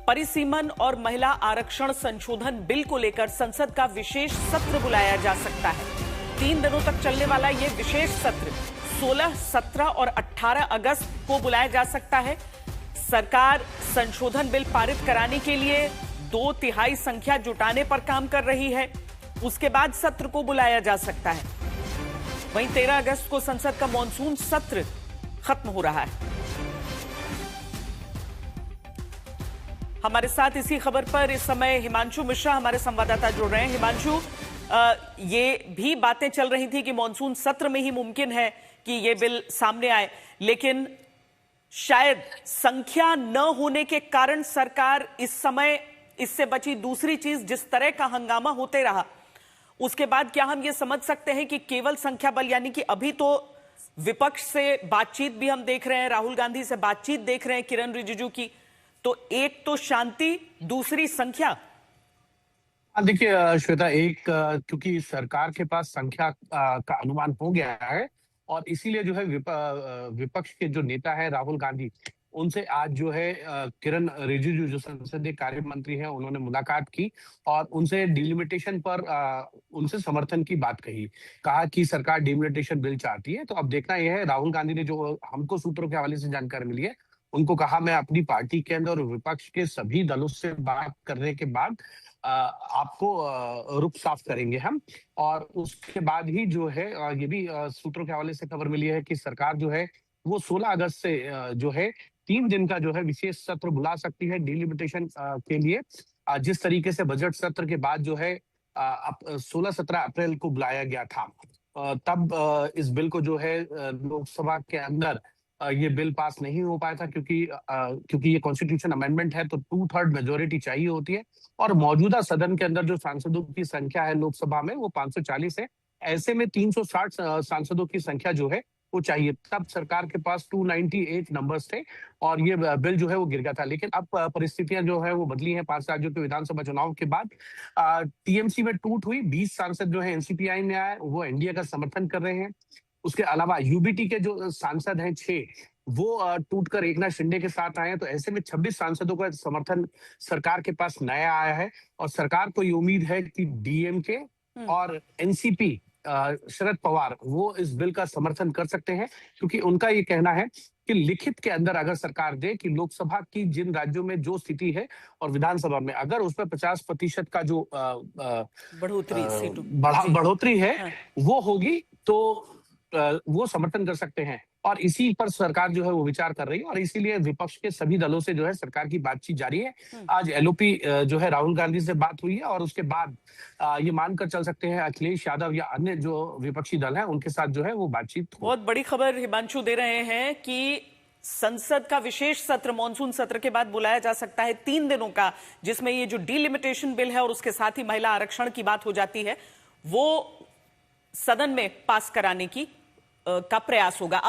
परिसीमन और महिला आरक्षण संशोधन बिल को लेकर संसद का विशेष सत्र बुलाया जा सकता है। 3 दिनों तक चलने वाला यह विशेष सत्र 16, 17 और 18 अगस्त को बुलाया जा सकता है। सरकार संशोधन बिल पारित कराने के लिए 2/3 संख्या जुटाने पर काम कर रही है। उसके बाद सत्र को बुलाया जा सकता है। वहीं 13 अगस्त को संसद का मॉनसून सत्र खत्म हो रहा है। हमारे साथ इसी खबर पर इस समय हिमांशु मिश्रा हमारे संवाददाता जुड़ रहे हैं। हिमांशु, ये भी बातें चल रही थी कि मॉनसून सत्र में ही मुमकिन है कि ये बिल सामने आए, लेकिन शायद संख्या न होने के कारण सरकार इस समय इससे बची। दूसरी चीज, जिस तरह का हंगामा होते रहा उसके बाद क्या हम ये समझ सकते हैं कि केवल संख्या बल, यानी कि अभी तो विपक्ष से बातचीत भी हम देख रहे हैं, राहुल गांधी से बातचीत देख रहे हैं, किरण रिजिजू की, तो एक तो शांति, दूसरी संख्या। देखिए श्वेता, क्योंकि सरकार के पास संख्या का अनुमान हो गया है और इसीलिए जो है विपक्ष के जो नेता है राहुल गांधी, उनसे आज जो है किरण रिजिजू जो संसदीय कार्य मंत्री हैं, उन्होंने मुलाकात की और उनसे डिलिमिटेशन पर उनसे समर्थन की बात कहा कि सरकार डिलिमिटेशन बिल चाहती है। तो अब देखना यह है, राहुल गांधी ने जो हमको सूत्रों के हवाले से जानकारी मिली है, उनको कहा मैं अपनी पार्टी के अंदर और विपक्ष के सभी दलों से बात करने के बाद आपको रुख साफ करेंगे हम। और उसके बाद ही जो है ये भी सूत्रों के हवाले से खबर मिली है कि सरकार जो है वो 16 अगस्त से जो है 3 दिन का जो है विशेष सत्र बुला सकती है डिलिमिटेशन के लिए। जिस तरीके से बजट सत्र के बाद जो है 16-17 अप्रैल को बुलाया गया था, तब इस बिल को जो है लोकसभा के अंदर ये बिल पास नहीं हो पाया था, क्योंकि ये कॉन्स्टिट्यूशन अमेंडमेंट है तो 2/3 मेजोरिटी चाहिए होती है और मौजूदा सदन के अंदर जो सांसदों की संख्या है लोकसभा में वो 540 है। ऐसे में 360 सांसदों की संख्या जो है वो चाहिए। तब सरकार के पास 298 नंबर्स थे और ये बिल जो है वो गिर गया था। लेकिन अब परिस्थितियां जो है वो बदली हैं। 5 राज्यों के विधानसभा चुनाव के बाद टीएमसी में टूट हुई। 20 सांसद जो है एनसीपीआई में आए, वो एनडीए का समर्थन कर रहे हैं। उसके अलावा यूबीटी के जो सांसद हैं 6, वो टूटकर एकनाथ शिंदे के साथ आए हैं। तो ऐसे में 26 सांसदों का समर्थन सरकार के पास नया आया है और सरकार को ये उम्मीद है कि डीएमके और एनसीपी शरद पवार वो इस बिल का समर्थन कर सकते हैं, क्योंकि उनका ये कहना है कि लिखित के अंदर अगर सरकार दे कि लोकसभा की जिन राज्यों में जो स्थिति है और विधानसभा में अगर उसमें 50% का जो बढ़ोतरी है वो होगी तो वो समर्थन कर सकते हैं। और इसी पर सरकार जो है वो विचार कर रही है और इसीलिए विपक्ष के सभी दलों से जो है सरकार की बातचीत जारी है। आज एलओपी जो है राहुल गांधी से बात हुई है और उसके बाद ये मानकर चल सकते हैं अखिलेश यादव या अन्य जो विपक्षी दल हैं उनके साथ जो है वो बातचीत। बहुत बड़ी खबर हिमांशु दे रहे हैं कि संसद का विशेष सत्र मॉनसून सत्र के बाद बुलाया जा सकता है 3 दिनों का, जिसमें ये जो डिलिमिटेशन बिल है और उसके साथ ही महिला आरक्षण की बात हो जाती है, वो सदन में पास कराने का प्रयास होगा।